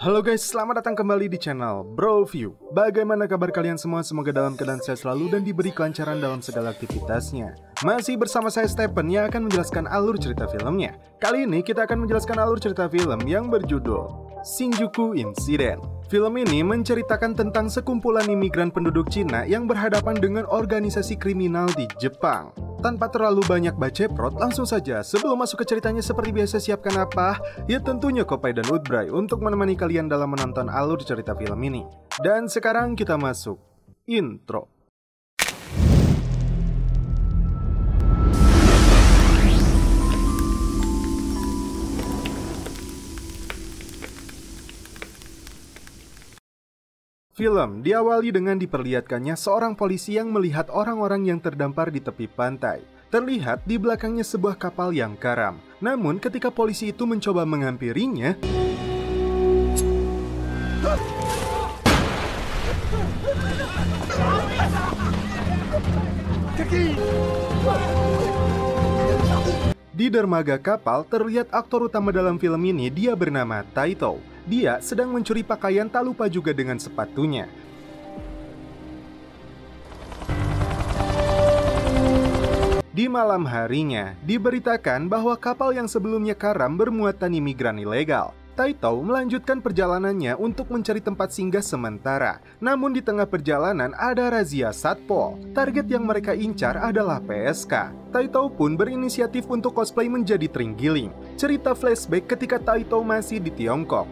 Halo guys, selamat datang kembali di channel Bro View. Bagaimana kabar kalian semua? Semoga dalam keadaan sehat selalu dan diberi kelancaran dalam segala aktivitasnya. Masih bersama saya Stephen yang akan menjelaskan alur cerita filmnya. Kali ini kita akan menjelaskan alur cerita film yang berjudul Shinjuku Incident. Film ini menceritakan tentang sekumpulan imigran penduduk Cina yang berhadapan dengan organisasi kriminal di Jepang. Tanpa terlalu banyak baceprot, langsung saja sebelum masuk ke ceritanya seperti biasa siapkan apa? Ya tentunya Kopai dan Udbray untuk menemani kalian dalam menonton alur cerita film ini. Dan sekarang kita masuk intro. Film diawali dengan diperlihatkannya seorang polisi yang melihat orang-orang yang terdampar di tepi pantai. Terlihat di belakangnya sebuah kapal yang karam. Namun ketika polisi itu mencoba menghampirinya, di dermaga kapal terlihat aktor utama dalam film ini, dia bernama Taito. Dia sedang mencuri pakaian, tak lupa juga dengan sepatunya. Di malam harinya, diberitakan bahwa kapal yang sebelumnya karam bermuatan imigran ilegal. Taito melanjutkan perjalanannya untuk mencari tempat singgah sementara. Namun di tengah perjalanan ada razia Satpol. Target yang mereka incar adalah PSK. Taito pun berinisiatif untuk cosplay menjadi Terenggiling. Cerita flashback ketika Taito masih di Tiongkok.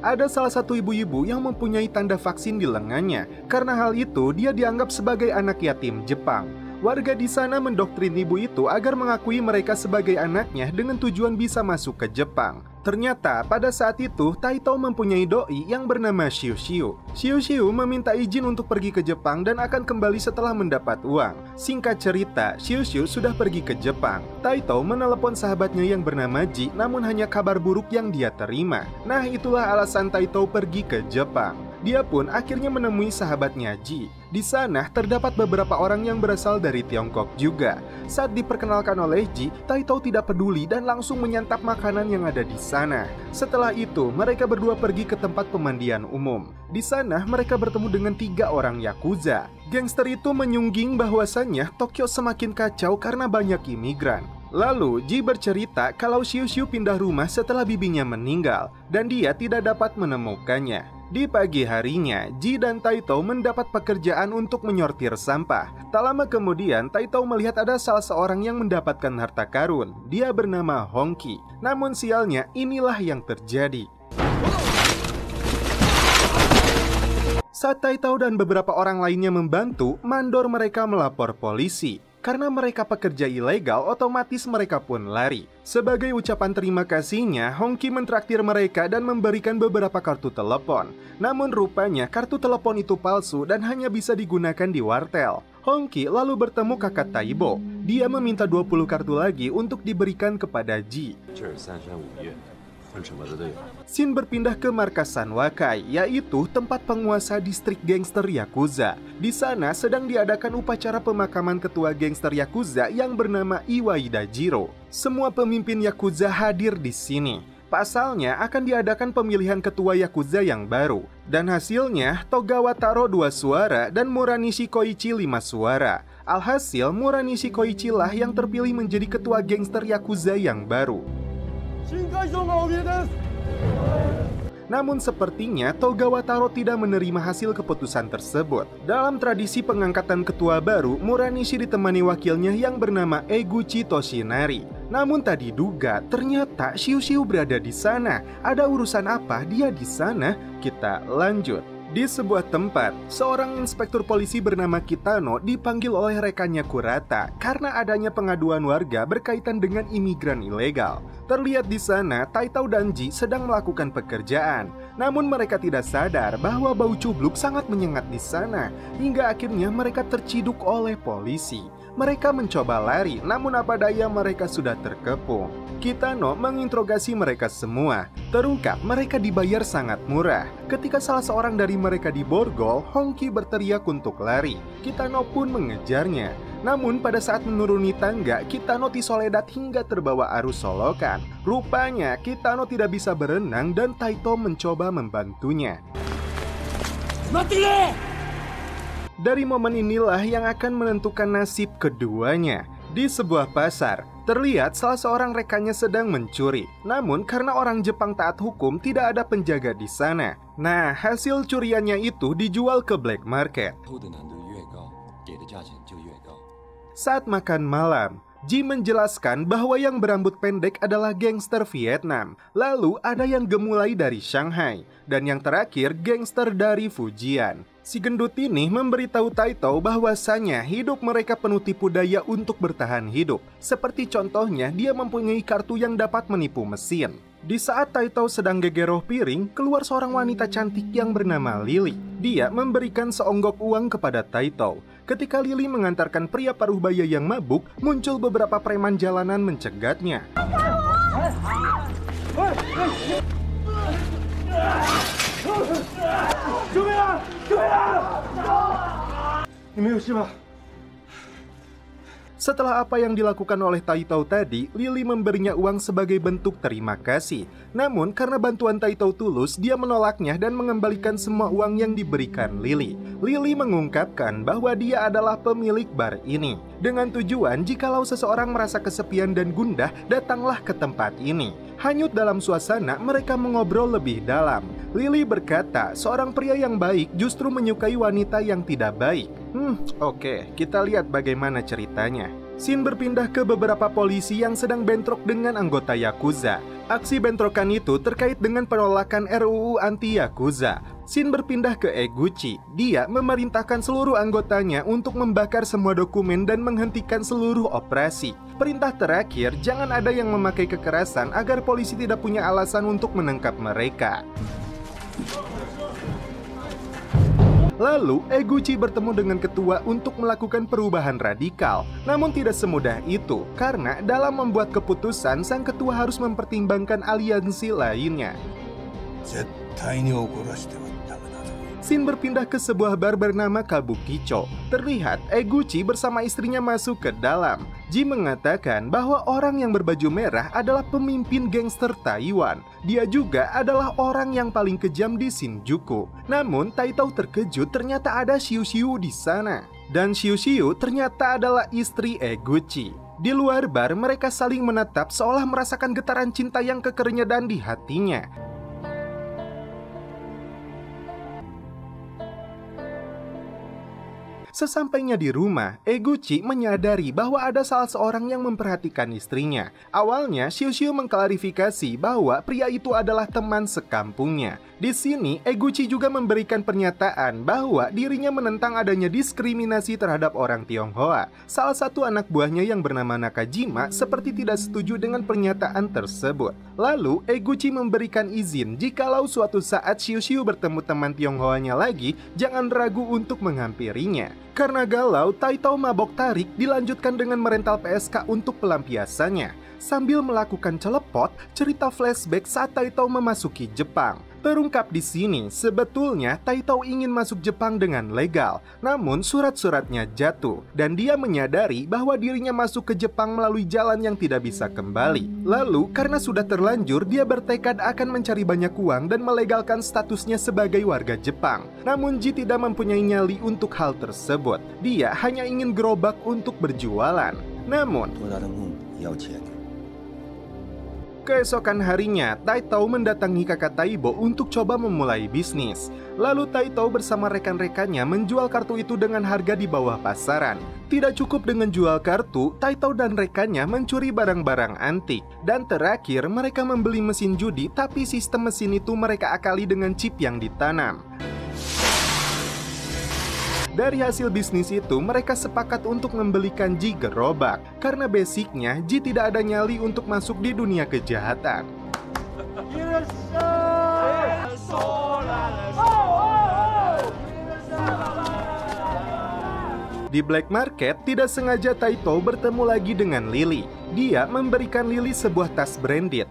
Ada salah satu ibu-ibu yang mempunyai tanda vaksin di lengannya. Karena hal itu, dia dianggap sebagai anak yatim Jepang. Warga di sana mendoktrin ibu itu agar mengakui mereka sebagai anaknya dengan tujuan bisa masuk ke Jepang. Ternyata pada saat itu Taito mempunyai doi yang bernama Shiu Shiu. Shiu Shiu meminta izin untuk pergi ke Jepang dan akan kembali setelah mendapat uang. Singkat cerita, Shiu Shiu sudah pergi ke Jepang. Taito menelepon sahabatnya yang bernama Ji, namun hanya kabar buruk yang dia terima. Nah, itulah alasan Taito pergi ke Jepang. Dia pun akhirnya menemui sahabatnya Ji. Di sana terdapat beberapa orang yang berasal dari Tiongkok juga. Saat diperkenalkan oleh Ji, Taito tidak peduli dan langsung menyantap makanan yang ada di sana. Setelah itu, mereka berdua pergi ke tempat pemandian umum. Di sana, mereka bertemu dengan 3 orang Yakuza. Gangster itu menyungging bahwasannya Tokyo semakin kacau karena banyak imigran. Lalu, Ji bercerita kalau Shiu Shiu pindah rumah setelah bibinya meninggal dan dia tidak dapat menemukannya. Di pagi harinya, Ji dan Taito mendapat pekerjaan untuk menyortir sampah. Tak lama kemudian, Taito melihat ada salah seorang yang mendapatkan harta karun. Dia bernama Hongki. Namun sialnya, inilah yang terjadi. Saat Taito dan beberapa orang lainnya membantu, mandor mereka melapor polisi. Karena mereka pekerja ilegal, otomatis mereka pun lari. Sebagai ucapan terima kasihnya, Hongki mentraktir mereka dan memberikan beberapa kartu telepon. Namun rupanya kartu telepon itu palsu dan hanya bisa digunakan di wartel. Hongki lalu bertemu kakak Taibo. Dia meminta 20 kartu lagi untuk diberikan kepada Ji. Scene berpindah ke markas Sanwakai, yaitu tempat penguasa distrik gangster Yakuza. Di sana sedang diadakan upacara pemakaman ketua gangster Yakuza yang bernama Iwai Dajiro. Semua pemimpin Yakuza hadir di sini. Pasalnya akan diadakan pemilihan ketua Yakuza yang baru. Dan hasilnya Togawa Taro 2 suara dan Muranishi Koichi 5 suara. Alhasil Muranishi Koichi lah yang terpilih menjadi ketua gangster Yakuza yang baru. Namun sepertinya Togawa Taro tidak menerima hasil keputusan tersebut. Dalam tradisi pengangkatan ketua baru, Muranishi ditemani wakilnya yang bernama Eguchi Toshinari. Namun tak diduga, ternyata Shiu Shiu berada di sana. Ada urusan apa dia di sana? Kita lanjut. Di sebuah tempat, seorang inspektur polisi bernama Kitano dipanggil oleh rekannya Kurata karena adanya pengaduan warga berkaitan dengan imigran ilegal. Terlihat di sana, Taito dan Ji sedang melakukan pekerjaan. Namun mereka tidak sadar bahwa bau cubluk sangat menyengat di sana, hingga akhirnya mereka terciduk oleh polisi. Mereka mencoba lari, namun apa daya mereka sudah terkepung. Kitano menginterogasi mereka semua. Terungkap mereka dibayar sangat murah. Ketika salah seorang dari mereka diborgol, Hongki berteriak untuk lari. Kitano pun mengejarnya. Namun pada saat menuruni tangga, Kitano Soledad hingga terbawa arus solokan. Rupanya Kitano tidak bisa berenang dan Taito mencoba membantunya. Dari momen inilah yang akan menentukan nasib keduanya. Di sebuah pasar, terlihat salah seorang rekannya sedang mencuri. Namun karena orang Jepang taat hukum, tidak ada penjaga di sana. Nah, hasil curiannya itu dijual ke black market. Saat makan malam, Ji menjelaskan bahwa yang berambut pendek adalah gangster Vietnam. Lalu ada yang gemulai dari Shanghai. Dan yang terakhir gangster dari Fujian. Si gendut ini memberitahu Taito bahwasanya hidup mereka penuh tipu daya untuk bertahan hidup. Seperti contohnya dia mempunyai kartu yang dapat menipu mesin. Di saat Taito sedang gegeroh piring, keluar seorang wanita cantik yang bernama Lily. Dia memberikan seonggok uang kepada Taito. Ketika Lily mengantarkan pria paruh baya yang mabuk, muncul beberapa preman jalanan mencegatnya. Setelah apa yang dilakukan oleh Taito tadi, Lily memberinya uang sebagai bentuk terima kasih. Namun karena bantuan Taito tulus, dia menolaknya dan mengembalikan semua uang yang diberikan Lily. Lily mengungkapkan bahwa dia adalah pemilik bar ini. Dengan tujuan jikalau seseorang merasa kesepian dan gundah, datanglah ke tempat ini. Hanyut dalam suasana, mereka mengobrol lebih dalam. Lily berkata, seorang pria yang baik justru menyukai wanita yang tidak baik. Oke, kita lihat bagaimana ceritanya. Scene berpindah ke beberapa polisi yang sedang bentrok dengan anggota Yakuza. Aksi bentrokan itu terkait dengan penolakan RUU anti-Yakuza. Scene berpindah ke Eguchi. Dia memerintahkan seluruh anggotanya untuk membakar semua dokumen dan menghentikan seluruh operasi. Perintah terakhir, jangan ada yang memakai kekerasan agar polisi tidak punya alasan untuk menangkap mereka. Lalu, Eguchi bertemu dengan ketua untuk melakukan perubahan radikal. Namun tidak semudah itu, karena dalam membuat keputusan, sang ketua harus mempertimbangkan aliansi lainnya. Scene berpindah ke sebuah bar bernama Kabukicho. Terlihat Eguchi bersama istrinya masuk ke dalam. Ji mengatakan bahwa orang yang berbaju merah adalah pemimpin gangster Taiwan. Dia juga adalah orang yang paling kejam di Shinjuku. Namun Taito terkejut ternyata ada Xiu Xiu di sana. Dan Xiu Xiu ternyata adalah istri Eguchi. Di luar bar mereka saling menatap seolah merasakan getaran cinta yang kekerenyedan di hatinya. Sesampainya di rumah, Eguchi menyadari bahwa ada salah seorang yang memperhatikan istrinya. Awalnya, Xiu Xiu mengklarifikasi bahwa pria itu adalah teman sekampungnya. Di sini, Eguchi juga memberikan pernyataan bahwa dirinya menentang adanya diskriminasi terhadap orang Tionghoa. Salah satu anak buahnya yang bernama Nakajima seperti tidak setuju dengan pernyataan tersebut. Lalu, Eguchi memberikan izin jikalau suatu saat Xiu Xiu bertemu teman Tionghoanya lagi, jangan ragu untuk menghampirinya. Karena galau, Taito mabok tarik dilanjutkan dengan merental PSK untuk pelampiasannya. Sambil melakukan celepot, cerita flashback saat Taito memasuki Jepang. Terungkap di sini, sebetulnya Taito ingin masuk Jepang dengan legal, namun surat-suratnya jatuh, dan dia menyadari bahwa dirinya masuk ke Jepang melalui jalan yang tidak bisa kembali. Lalu, karena sudah terlanjur, dia bertekad akan mencari banyak uang dan melegalkan statusnya sebagai warga Jepang. Namun Ji tidak mempunyai nyali untuk hal tersebut. Dia hanya ingin gerobak untuk berjualan. Namun, keesokan harinya, Taito mendatangi kakak Taibo untuk coba memulai bisnis. Lalu Taito bersama rekan-rekannya menjual kartu itu dengan harga di bawah pasaran. Tidak cukup dengan jual kartu, Taito dan rekannya mencuri barang-barang antik. Dan terakhir, mereka membeli mesin judi, tapi sistem mesin itu mereka akali dengan chip yang ditanam. Dari hasil bisnis itu, mereka sepakat untuk membelikan Ji gerobak. Karena basicnya, Ji tidak ada nyali untuk masuk di dunia kejahatan. Di black market, tidak sengaja Taito bertemu lagi dengan Lily. Dia memberikan Lily sebuah tas branded.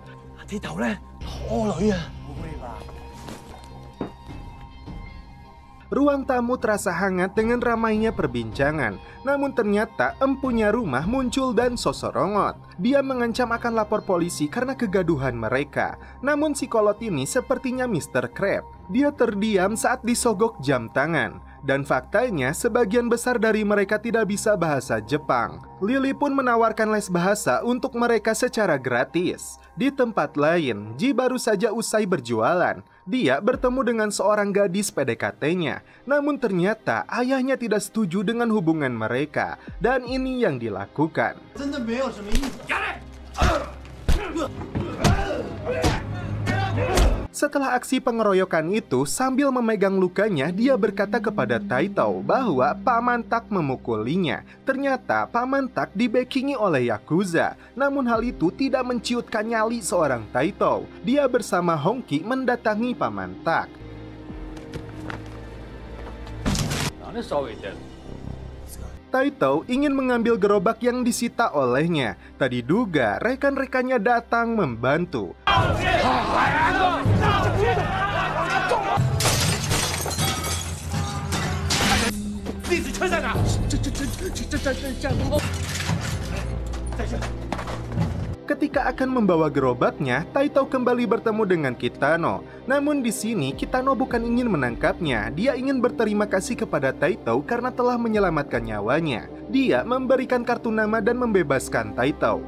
Ruang tamu terasa hangat dengan ramainya perbincangan. Namun ternyata empunya rumah muncul dan sosorongot. Dia mengancam akan lapor polisi karena kegaduhan mereka. Namun si kolot ini sepertinya Mr. Crab. Dia terdiam saat disogok jam tangan. Dan faktanya sebagian besar dari mereka tidak bisa bahasa Jepang. Lily pun menawarkan les bahasa untuk mereka secara gratis. Di tempat lain, Ji baru saja usai berjualan. Dia bertemu dengan seorang gadis PDKT-nya. Namun ternyata ayahnya tidak setuju dengan hubungan mereka. Dan ini yang dilakukan. Setelah aksi pengeroyokan itu, sambil memegang lukanya, dia berkata kepada Taito bahwa Paman Tak memukulinya. Ternyata Paman Tak dibackingi oleh Yakuza. Namun hal itu tidak menciutkan nyali seorang Taito. Dia bersama Hongki mendatangi Paman Tak. Taito ingin mengambil gerobak yang disita olehnya. Tadi duga rekan-rekannya datang membantu. Ketika akan membawa gerobaknya, Taito kembali bertemu dengan Kitano. Namun di sini Kitano bukan ingin menangkapnya. Dia ingin berterima kasih kepada Taito karena telah menyelamatkan nyawanya. Dia memberikan kartu nama dan membebaskan Taito.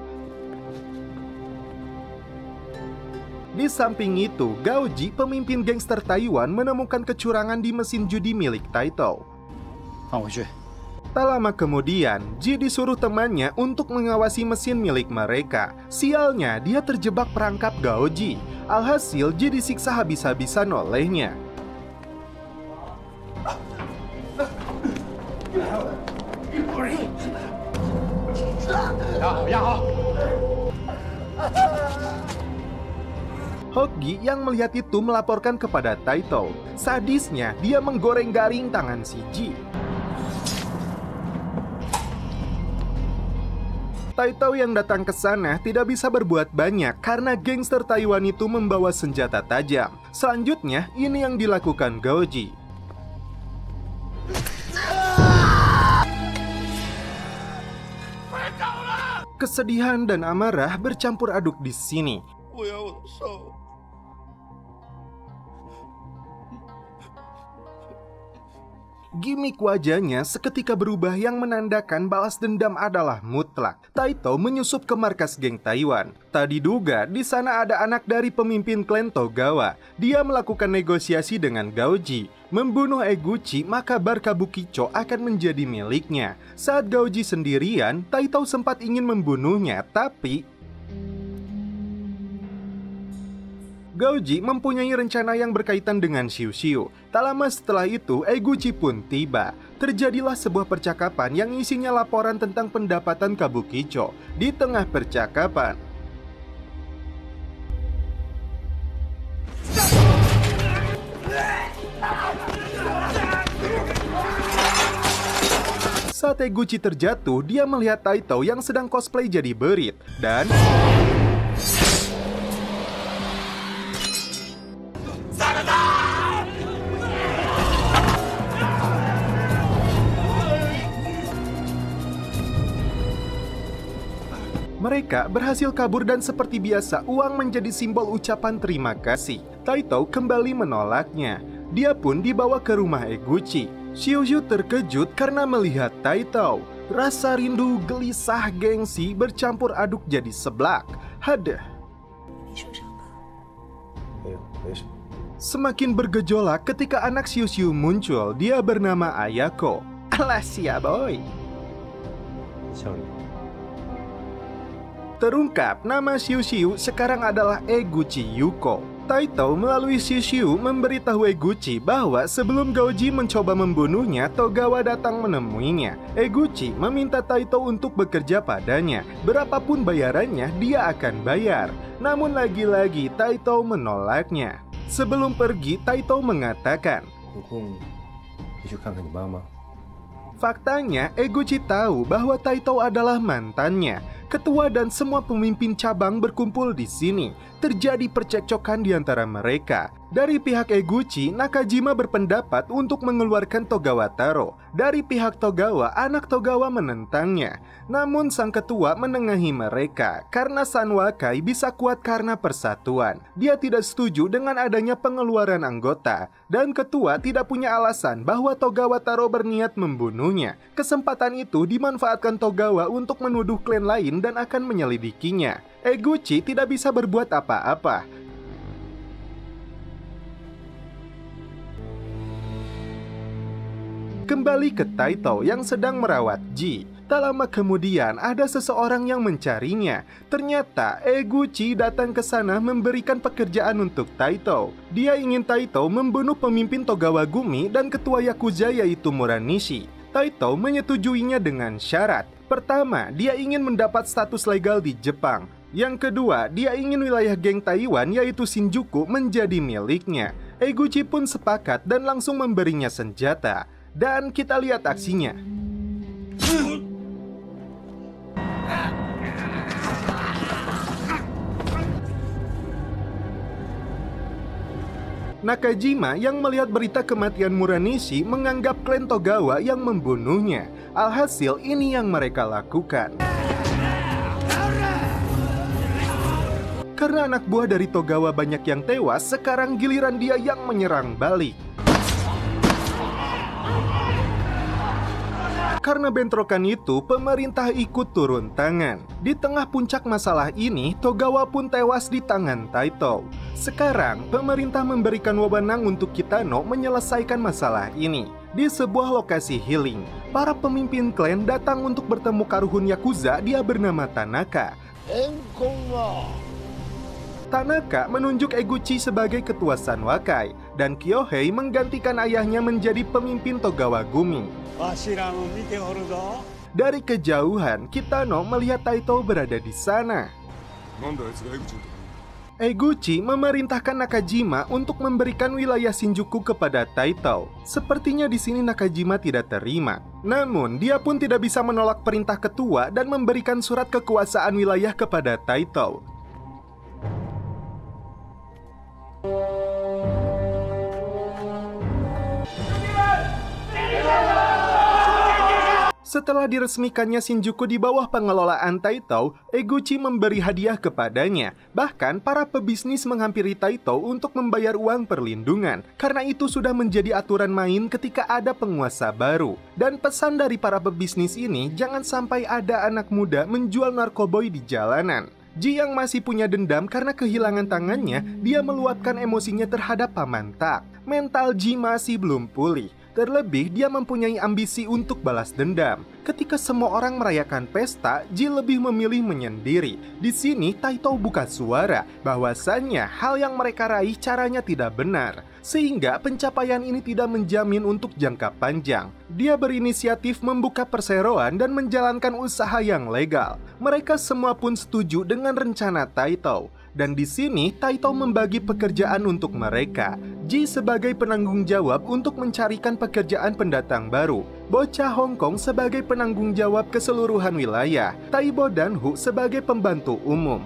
Di samping itu, Gaoji, pemimpin gangster Taiwan, menemukan kecurangan di mesin judi milik Taito. Tak lama kemudian, Ji disuruh temannya untuk mengawasi mesin milik mereka. Sialnya, dia terjebak perangkap Gaoji. Alhasil, Ji disiksa habis-habisan olehnya. Hoki yang melihat itu melaporkan kepada Taito. Sadisnya, dia menggoreng garing tangan si Ji. Taito yang datang ke sana tidak bisa berbuat banyak karena gangster Taiwan itu membawa senjata tajam. Selanjutnya, ini yang dilakukan Gaoji. Kesedihan dan amarah bercampur aduk di sini. Gimik wajahnya seketika berubah yang menandakan balas dendam adalah mutlak. Taito menyusup ke markas geng Taiwan. Tak diduga di sana ada anak dari pemimpin klan Togawa. Dia melakukan negosiasi dengan Gaoji. Membunuh Eguchi, maka bar Kabukicho akan menjadi miliknya. Saat Gaoji sendirian, Taito sempat ingin membunuhnya, tapi Gaoji mempunyai rencana yang berkaitan dengan Xiu-Xiu. Tak lama setelah itu, Eguchi pun tiba. Terjadilah sebuah percakapan yang isinya laporan tentang pendapatan Kabukicho. Di tengah percakapan, saat Eguchi terjatuh, dia melihat Taito yang sedang cosplay jadi berit. Dan mereka berhasil kabur dan seperti biasa uang menjadi simbol ucapan terima kasih. Taito kembali menolaknya. Dia pun dibawa ke rumah Eguchi. Xiu-Xiu terkejut karena melihat Taito. Rasa rindu, gelisah, gengsi bercampur aduk jadi seblak. Hadeh. Semakin bergejolak ketika anak Xiu-Xiu muncul. Dia bernama Ayako. Alasia boy. Terungkap nama Xiu-Xiu sekarang adalah Eguchi Yuko. Taito melalui Xiu-Xiu memberitahu Eguchi bahwa sebelum Gaoji mencoba membunuhnya, Togawa datang menemuinya. Eguchi meminta Taito untuk bekerja padanya. Berapapun bayarannya, dia akan bayar. Namun lagi-lagi Taito menolaknya. Sebelum pergi, Taito mengatakan, faktanya, Eguchi tahu bahwa Taito adalah mantannya. Ketua dan semua pemimpin cabang berkumpul di sini. Terjadi percekcokan di antara mereka. Dari pihak Eguchi, Nakajima berpendapat untuk mengeluarkan Togawa Taro. Dari pihak Togawa, anak Togawa menentangnya. Namun sang ketua menengahi mereka karena Sanwakai bisa kuat karena persatuan. Dia tidak setuju dengan adanya pengeluaran anggota, dan ketua tidak punya alasan bahwa Togawa Taro berniat membunuhnya. Kesempatan itu dimanfaatkan Togawa untuk menuduh klan lain dan akan menyelidikinya. Eguchi tidak bisa berbuat apa-apa. Kembali ke Taito yang sedang merawat Ji. Tak lama kemudian ada seseorang yang mencarinya. Ternyata Eguchi datang ke sana memberikan pekerjaan untuk Taito. Dia ingin Taito membunuh pemimpin Togawa Gumi dan ketua Yakuza yaitu Muranishi. Taito menyetujuinya dengan syarat. Pertama, dia ingin mendapat status legal di Jepang. Yang kedua, dia ingin wilayah geng Taiwan yaitu Shinjuku menjadi miliknya. Eguchi pun sepakat dan langsung memberinya senjata. Dan kita lihat aksinya. Nakajima yang melihat berita kematian Muranishi menganggap klan Togawa yang membunuhnya. Alhasil ini yang mereka lakukan. Karena anak buah dari Togawa banyak yang tewas, sekarang giliran dia yang menyerang balik. Karena bentrokan itu, pemerintah ikut turun tangan. Di tengah puncak masalah ini, Togawa pun tewas di tangan Taito. Sekarang, pemerintah memberikan wewenang untuk Kitano menyelesaikan masalah ini. Di sebuah lokasi healing, para pemimpin klan datang untuk bertemu Karuhun Yakuza, dia bernama Tanaka. Tanaka menunjuk Eguchi sebagai ketua Sanwakai, dan Kyohei menggantikan ayahnya menjadi pemimpin Togawa Gumi. Dari kejauhan, Kitano melihat Taito berada di sana. Eguchi memerintahkan Nakajima untuk memberikan wilayah Shinjuku kepada Taito. Sepertinya di sini Nakajima tidak terima. Namun, dia pun tidak bisa menolak perintah ketua dan memberikan surat kekuasaan wilayah kepada Taito. Setelah diresmikannya Shinjuku di bawah pengelolaan Taito, Eguchi memberi hadiah kepadanya. Bahkan para pebisnis menghampiri Taito untuk membayar uang perlindungan. Karena itu sudah menjadi aturan main ketika ada penguasa baru. Dan pesan dari para pebisnis ini, jangan sampai ada anak muda menjual narkoboy di jalanan. Ji yang masih punya dendam karena kehilangan tangannya, dia meluapkan emosinya terhadap Paman Tak. Mental Ji masih belum pulih. Terlebih, dia mempunyai ambisi untuk balas dendam. Ketika semua orang merayakan pesta, Ji lebih memilih menyendiri. Di sini, Taito buka suara bahwasannya hal yang mereka raih caranya tidak benar. Sehingga pencapaian ini tidak menjamin untuk jangka panjang. Dia berinisiatif membuka perseroan dan menjalankan usaha yang legal. Mereka semua pun setuju dengan rencana Taito. Dan di sini, Taito membagi pekerjaan untuk mereka. Ji sebagai penanggung jawab untuk mencarikan pekerjaan pendatang baru. Bocah Hong Kong sebagai penanggung jawab keseluruhan wilayah. Taibo dan Hu sebagai pembantu umum.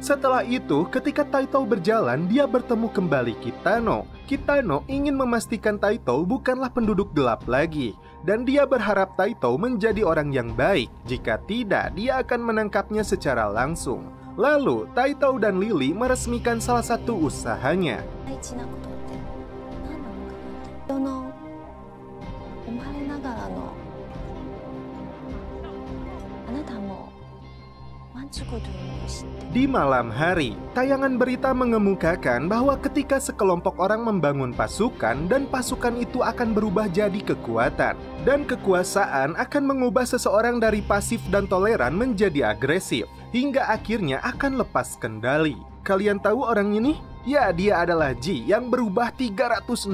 Setelah itu, ketika Taito berjalan, dia bertemu kembali Kitano. Kitano ingin memastikan Taito bukanlah penduduk gelap lagi. Dan dia berharap Taito menjadi orang yang baik. Jika tidak, dia akan menangkapnya secara langsung. Lalu, Taito dan Lily meresmikan salah satu usahanya. Di malam hari, tayangan berita mengemukakan bahwa ketika sekelompok orang membangun pasukan dan pasukan itu akan berubah jadi kekuatan. Dan kekuasaan akan mengubah seseorang dari pasif dan toleran menjadi agresif. Hingga akhirnya akan lepas kendali. Kalian tahu orang ini? Ya, dia adalah Ji yang berubah 360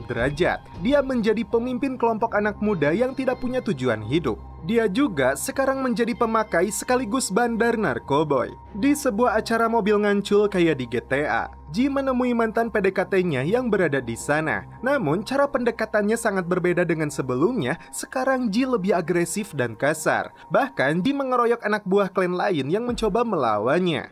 derajat. Dia menjadi pemimpin kelompok anak muda yang tidak punya tujuan hidup. Dia juga sekarang menjadi pemakai sekaligus bandar narkoboy. Di sebuah acara mobil ngancul kayak di GTA, Ji menemui mantan PDKT-nya yang berada di sana. Namun cara pendekatannya sangat berbeda dengan sebelumnya. Sekarang Ji lebih agresif dan kasar. Bahkan Ji mengeroyok anak buah klan lain yang mencoba melawannya.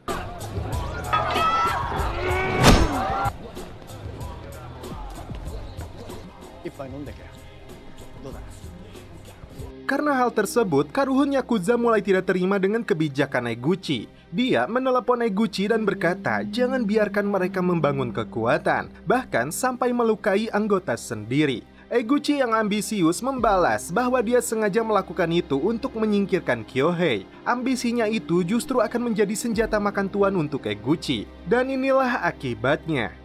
Karena hal tersebut, Karuhun Yakuza mulai tidak terima dengan kebijakan Eguchi. Dia menelepon Eguchi dan berkata, jangan biarkan mereka membangun kekuatan, bahkan sampai melukai anggota sendiri. Eguchi yang ambisius membalas bahwa dia sengaja melakukan itu untuk menyingkirkan Kyohei. Ambisinya itu justru akan menjadi senjata makan tuan untuk Eguchi. Dan inilah akibatnya.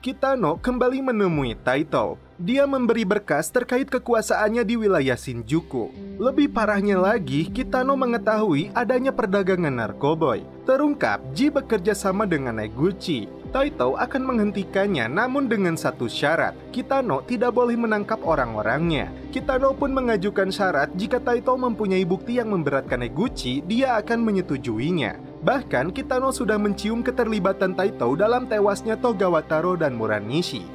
Kitano kembali menemui Taito. Dia memberi berkas terkait kekuasaannya di wilayah Shinjuku. Lebih parahnya lagi, Kitano mengetahui adanya perdagangan narkoboy. Terungkap, Ji bekerja sama dengan Eguchi. Taito akan menghentikannya, namun dengan satu syarat. Kitano tidak boleh menangkap orang-orangnya. Kitano pun mengajukan syarat jika Taito mempunyai bukti yang memberatkan Eguchi, dia akan menyetujuinya. Bahkan Kitano sudah mencium keterlibatan Taito dalam tewasnya Togawa Taro dan Muranishi.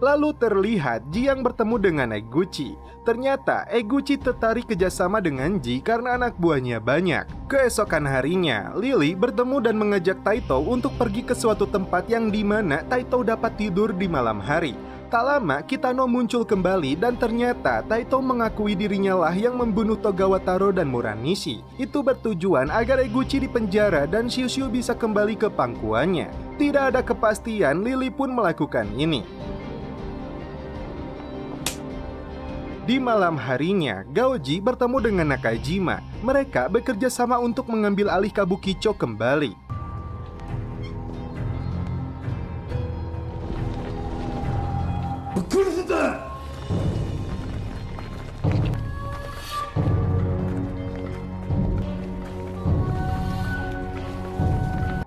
Lalu terlihat Ji yang bertemu dengan Eguchi. Ternyata Eguchi tertarik kerjasama dengan Ji karena anak buahnya banyak. Keesokan harinya, Lily bertemu dan mengajak Taito untuk pergi ke suatu tempat yang dimana Taito dapat tidur di malam hari. Tak lama, Kitano muncul kembali dan ternyata Taito mengakui dirinya lah yang membunuh Togawa Taro dan Muranishi. Itu bertujuan agar Eguchi dipenjara dan Shiushu bisa kembali ke pangkuannya. Tidak ada kepastian, Lily pun melakukan ini. Di malam harinya, Gaoji bertemu dengan Nakajima. Mereka bekerja sama untuk mengambil alih Kabukicho kembali.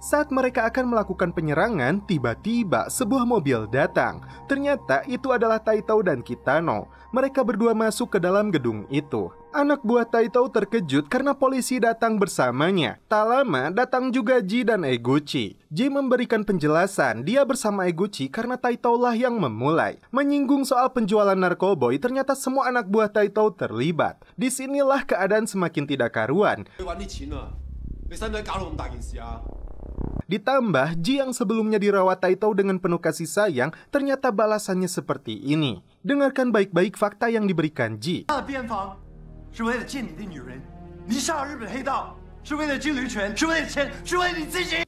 Saat mereka akan melakukan penyerangan, tiba-tiba sebuah mobil datang. Ternyata itu adalah Taito dan Kitano. Mereka berdua masuk ke dalam gedung itu. Anak buah Taito terkejut karena polisi datang bersamanya. Tak lama datang juga Ji dan Eguchi. Ji memberikan penjelasan dia bersama Eguchi karena Taito lah yang memulai. Menyinggung soal penjualan narkoboy, ternyata semua anak buah Taito terlibat. Disinilah keadaan semakin tidak karuan. Ditambah, Ji yang sebelumnya dirawat Taito dengan penuh kasih sayang, ternyata balasannya seperti ini. Dengarkan baik-baik fakta yang diberikan Ji.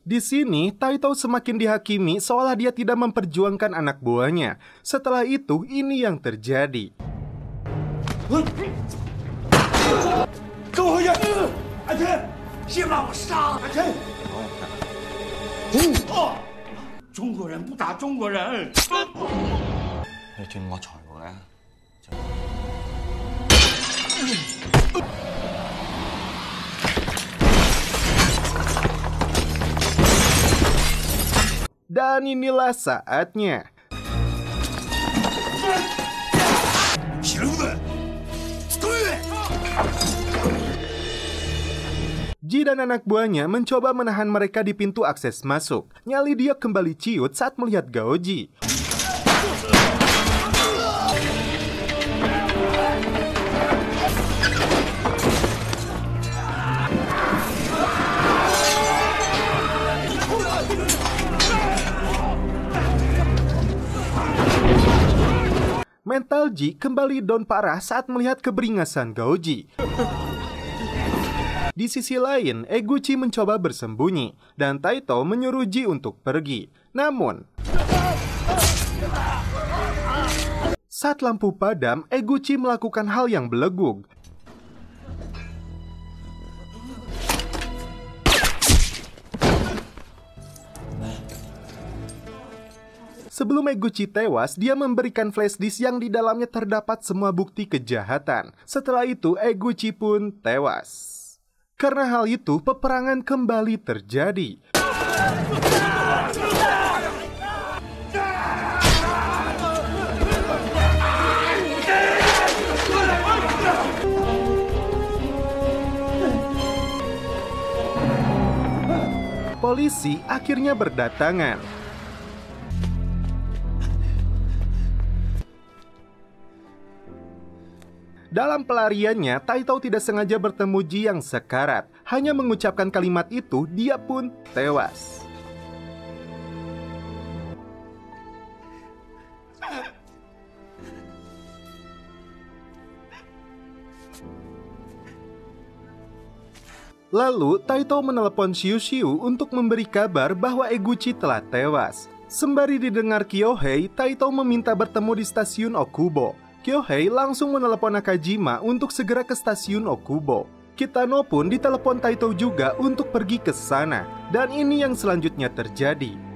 Di sini, Taito semakin dihakimi seolah dia tidak memperjuangkan anak buahnya. Setelah itu, ini yang terjadi. Dan inilah saatnya. Ji dan anak buahnya mencoba menahan mereka di pintu akses masuk. Nyali dia kembali ciut saat melihat Gaoji. Mental Ji kembali down parah saat melihat keberingasan Gaoji. Di sisi lain, Eguchi mencoba bersembunyi, dan Taito menyuruh Ji untuk pergi. Namun, saat lampu padam, Eguchi melakukan hal yang belegug. Sebelum Eguchi tewas, dia memberikan flash disk yang di dalamnya terdapat semua bukti kejahatan. Setelah itu, Eguchi pun tewas. Karena hal itu, peperangan kembali terjadi. Polisi akhirnya berdatangan. Dalam pelariannya, Taito tidak sengaja bertemu Ji yang sekarat. Hanya mengucapkan kalimat itu, dia pun tewas. Lalu, Taito menelepon Shiu untuk memberi kabar bahwa Eguchi telah tewas. Sembari didengar Kyohei, Taito meminta bertemu di stasiun Okubo. Kyohei langsung menelepon Nakajima untuk segera ke stasiun Okubo. Kitano pun ditelepon Taito juga untuk pergi ke sana. Dan ini yang selanjutnya terjadi.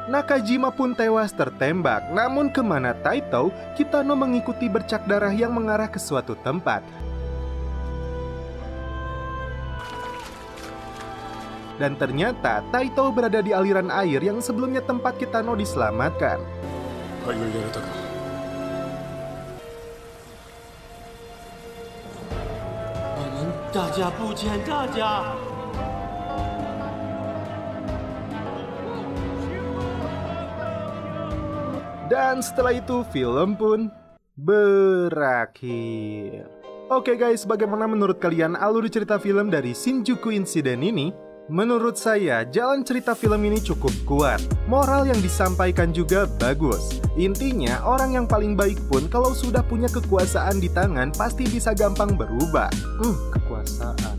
Nakajima pun tewas tertembak. Namun kemana Taito, Kitano mengikuti bercak darah yang mengarah ke suatu tempat. Dan ternyata Taito berada di aliran air yang sebelumnya tempat Kitano diselamatkan. Dan setelah itu film pun berakhir. Oke guys, bagaimana menurut kalian alur cerita film dari Shinjuku Incident ini? Menurut saya, jalan cerita film ini cukup kuat. Moral yang disampaikan juga bagus. Intinya, orang yang paling baik pun kalau sudah punya kekuasaan di tangan pasti bisa gampang berubah. Kekuasaan.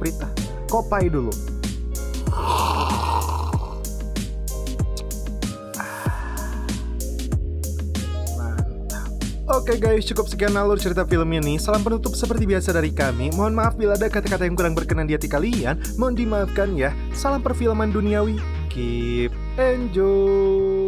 Prita, kopai dulu. Oke guys, cukup sekian alur cerita film ini. Salam penutup seperti biasa dari kami. Mohon maaf bila ada kata-kata yang kurang berkenan di hati kalian. Mohon dimaafkan ya. Salam perfilman duniawi. Keep enjoy.